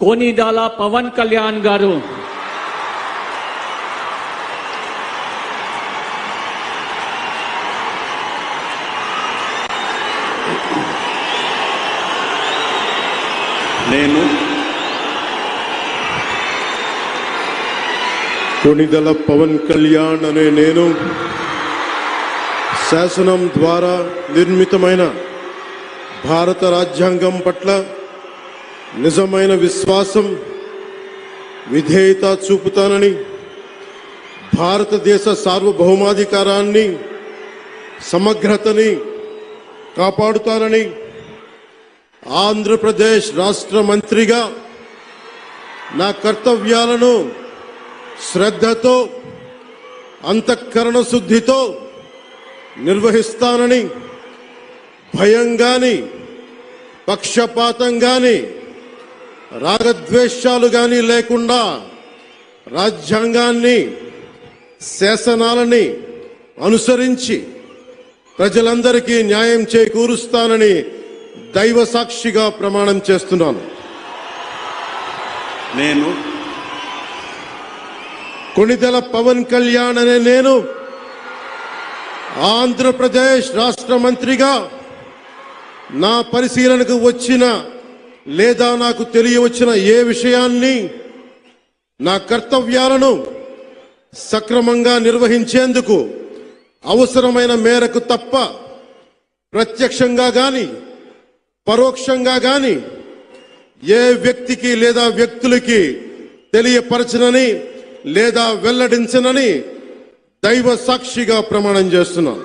कोनिदाल पवन कल्याण गारू నేను కొనిదల పవన్ కళ్యాణ్ అనే నేను శాసనం ద్వారా నిర్మితమైన భారత రాజ్యాంగం పట్ల నిజమైన విశ్వాసం విధేయత చూపుతానని భారతదేశ సార్వభౌమాధికారాన్ని సమగ్రతని కాపాడుతానని ఆంధ్రప్రదేశ్ రాష్ట్ర మంత్రిగా నా కర్తవ్యాలను శ్రద్ధతో అంతఃకరణ శుద్ధితో నిర్వహిస్తానని భయం గాని పక్షపాతం గాని రాగద్వేషాలు గాని లేకుండా రాజ్యాంగాన్ని శాసనాలని అనుసరించి ప్రజలందరికీ న్యాయం చేకూరుస్తానని దైవ సాక్షిగా ప్రమాణం చేస్తున్నాను. నేను కొనిదెల పవన్ కళ్యాణ్ అనే నేను ఆంధ్రప్రదేశ్ రాష్ట్ర మంత్రిగా నా పరిశీలనకు వచ్చిన లేదా నాకు తెలియవచ్చిన ఏ విషయాన్ని నా కర్తవ్యాలను సక్రమంగా నిర్వహించేందుకు అవసరమైన మేరకు తప్ప ప్రత్యక్షంగా గాని పరోక్షంగా గాని ఏ వ్యక్తికి లేదా వ్యక్తులకి తెలియపరచనని లేదా వెల్లడించనని దైవ సాక్షిగా ప్రమాణం చేస్తున్నాను.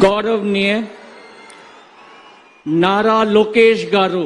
गौरवनीय नारा लोकेश गारू।